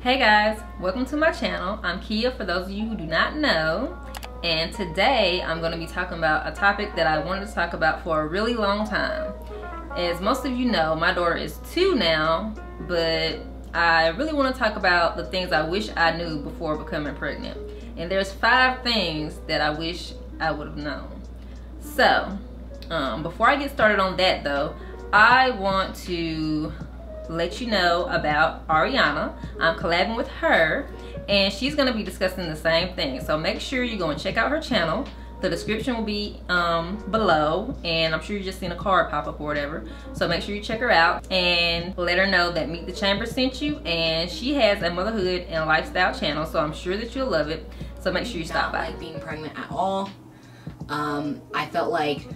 Hey guys, welcome to my channel. I'm Kia for those of you who do not know, and today I'm going to be talking about a topic that I wanted to talk about for a really long time. As most of you know, my daughter is 2 now, but I really want to talk about the things I wish I knew before becoming pregnant. And there's 5 things that I wish I would have known. So before I get started on that though, I want to let you know about Ariana. I'm collabing with her and she's going to be discussing the same thing, so make sure you go and check out her channel. The description will be below, and I'm sure you just seen a card pop up or whatever, so make sure you check her out and let her know that Meet the Chamber sent you. And she has a motherhood and lifestyle channel, so I'm sure that you'll love it, so make sure you stop by. Not like being pregnant at all. I felt like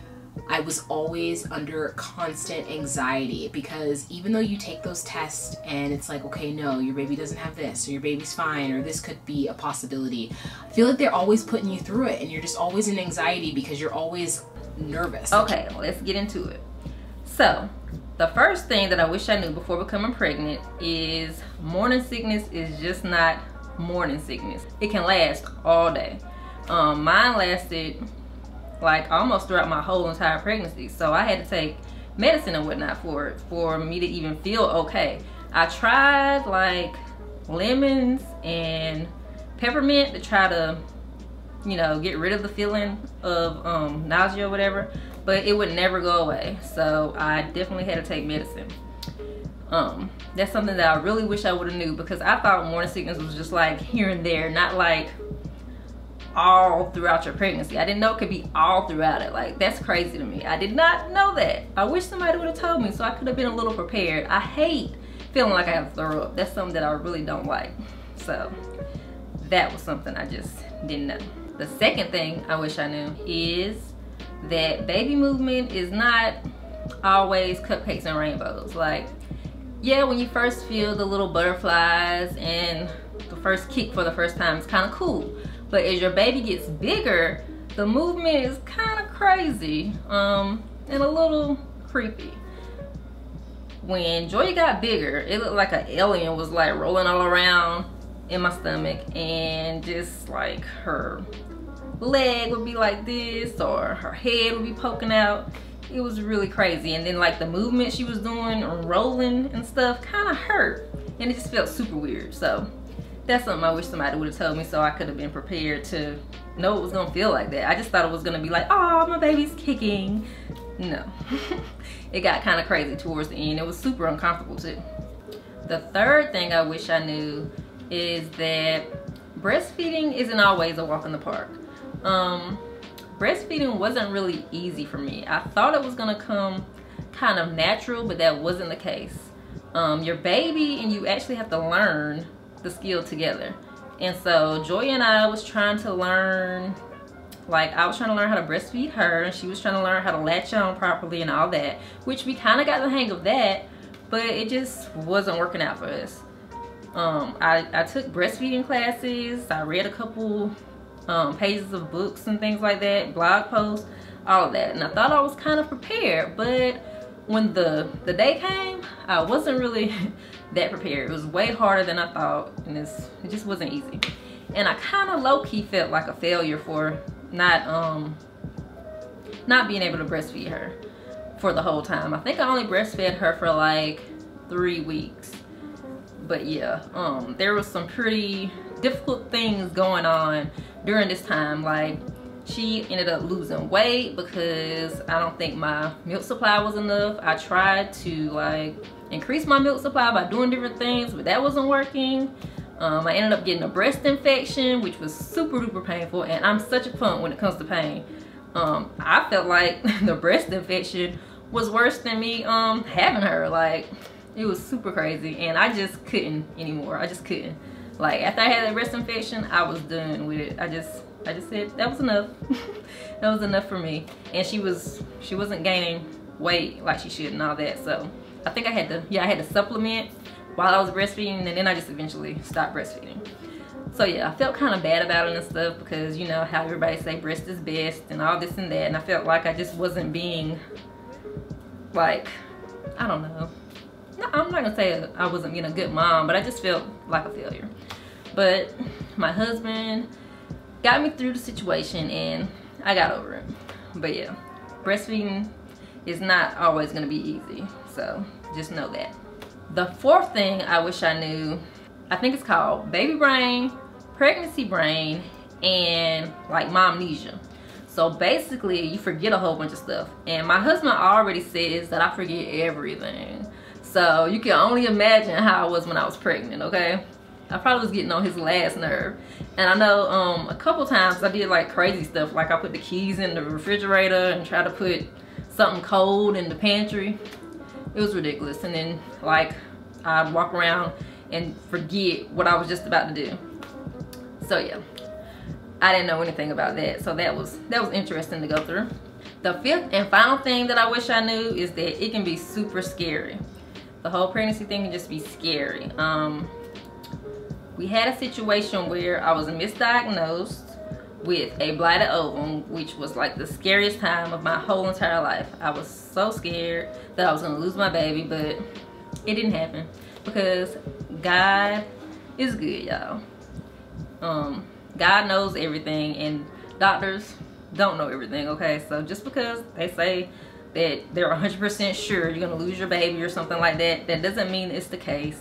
I was always under constant anxiety, because even though you take those tests and it's like, okay, no, your baby doesn't have this, or your baby's fine, or this could be a possibility, I feel like they're always putting you through it and you're just always in anxiety because you're always nervous. Okay, let's get into it. So the first thing that I wish I knew before becoming pregnant is morning sickness is just not morning sickness. It can last all day. Mine lasted like almost throughout my whole entire pregnancy, so I had to take medicine and whatnot for it, for me to even feel okay. I tried like lemons and peppermint to try to, you know, get rid of the feeling of nausea or whatever, but it would never go away, so I definitely had to take medicine. That's something that I really wish I would have knew, because I thought morning sickness was just like here and there, not like all throughout your pregnancy. I didn't know it could be all throughout it. Like, that's crazy to me. I did not know that. I wish somebody would have told me so I could have been a little prepared. I hate feeling like I have to throw up. That's something that I really don't like. So that was something I just didn't know. The second thing I wish I knew is that baby movement is not always cupcakes and rainbows. Like, yeah, when you first feel the little butterflies and the first kick for the first time, it's kind of cool. But as your baby gets bigger, the movement is kind of crazy and a little creepy. When Joy got bigger, it looked like an alien was like rolling all around in my stomach, and just like her leg would be like this, or her head would be poking out. It was really crazy. And then like the movement she was doing and rolling and stuff kind of hurt, and it just felt super weird. So that's something I wish somebody would have told me, so I could have been prepared to know it was gonna feel like that. I just thought it was gonna be like, oh, my baby's kicking. No. It got kind of crazy towards the end. It was super uncomfortable too. The third thing I wish I knew is that breastfeeding isn't always a walk in the park. Breastfeeding wasn't really easy for me. I thought it was gonna come kind of natural, but that wasn't the case. Your baby and you actually have to learn the skill together. And so Joy and I was trying to learn, like I was trying to learn how to breastfeed her, and she was trying to learn how to latch on properly and all that, which we kind of got the hang of that, but it just wasn't working out for us. I took breastfeeding classes. I read a couple pages of books and things like that, blog posts, all of that, and I thought I was kind of prepared, but when the day came, I wasn't really that prepared. It was way harder than I thought, and it just wasn't easy. And I kind of low-key felt like a failure for not being able to breastfeed her for the whole time. I think I only breastfed her for like 3 weeks. But yeah, there was some pretty difficult things going on during this time. Like, she ended up losing weight because I don't think my milk supply was enough. I tried to like increase my milk supply by doing different things, but that wasn't working. I ended up getting a breast infection, which was super duper painful, and I'm such a punk when it comes to pain. I felt like the breast infection was worse than me having her. Like, it was super crazy, and I just couldn't anymore. I just couldn't. Like, after I had that breast infection, I was done with it. I just said that was enough. That was enough for me. And she wasn't gaining weight like she should and all that, so I think I had to supplement while I was breastfeeding, and then I just eventually stopped breastfeeding. So yeah, I felt kind of bad about it and stuff, because you know how everybody say breast is best and all this and that, and I felt like I just wasn't being, like, I don't know, I'm not gonna say I wasn't being a good mom, but I just felt like a failure. But my husband got me through the situation and I got over it. But yeah, breastfeeding is not always gonna be easy, so just know that. The fourth thing I wish I knew, I think it's called baby brain, pregnancy brain, and like momnesia. So basically you forget a whole bunch of stuff, and my husband already says that I forget everything. So you can only imagine how I was when I was pregnant, okay? I probably was getting on his last nerve. And I know a couple times I did like crazy stuff, like I put the keys in the refrigerator and try to put something cold in the pantry. It was ridiculous. And then like I'd walk around and forget what I was just about to do. So yeah, I didn't know anything about that. So that was interesting to go through. The fifth and final thing that I wish I knew is that it can be super scary. The whole pregnancy thing can just be scary. We had a situation where I was misdiagnosed with a blighted ovum, which was like the scariest time of my whole entire life. I was so scared that I was gonna lose my baby, but it didn't happen because God is good, y'all. God knows everything and doctors don't know everything, okay? So just because they say that they're 100% sure you're gonna lose your baby or something like that, that doesn't mean it's the case.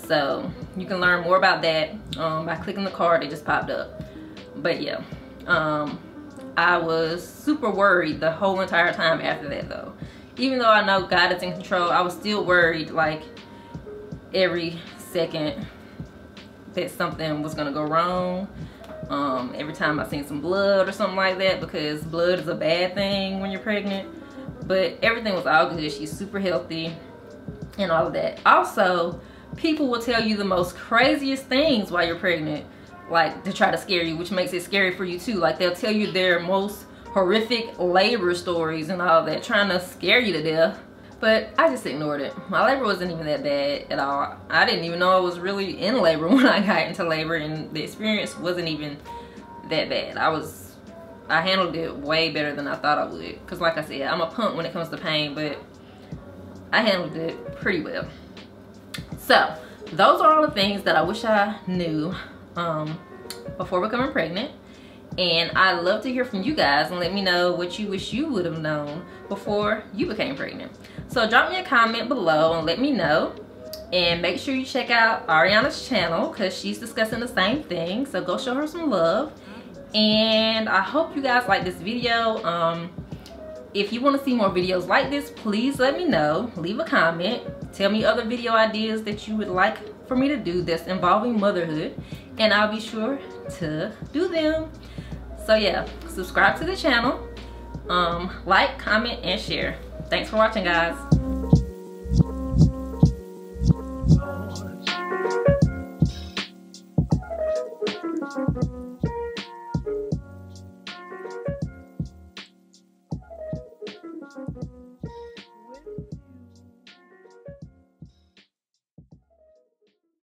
So you can learn more about that by clicking the card that just popped up. But yeah, I was super worried the whole entire time after that though. Even though I know God is in control, I was still worried like every second that something was gonna go wrong. Every time I seen some blood or something like that, because blood is a bad thing when you're pregnant. But everything was all good. She's super healthy and all of that. Also, people will tell you the most craziest things while you're pregnant, like to try to scare you, which makes it scary for you too. Like they'll tell you their most horrific labor stories and all that, trying to scare you to death. But I just ignored it. My labor wasn't even that bad at all. I didn't even know I was really in labor when I got into labor, and the experience wasn't even that bad. I handled it way better than I thought I would. Cause like I said, I'm a punk when it comes to pain, but I handled it pretty well. So those are all the things that I wish I knew before becoming pregnant. And I'd love to hear from you guys and let me know what you wish you would have known before you became pregnant. So drop me a comment below and let me know. And make sure you check out Ariana's channel because she's discussing the same thing. So go show her some love. And I hope you guys like this video. If you want to see more videos like this, please let me know. Leave a comment. Tell me other video ideas that you would like for me to do that's involving motherhood, and I'll be sure to do them. So yeah, subscribe to the channel, like, comment, and share. Thanks for watching, guys.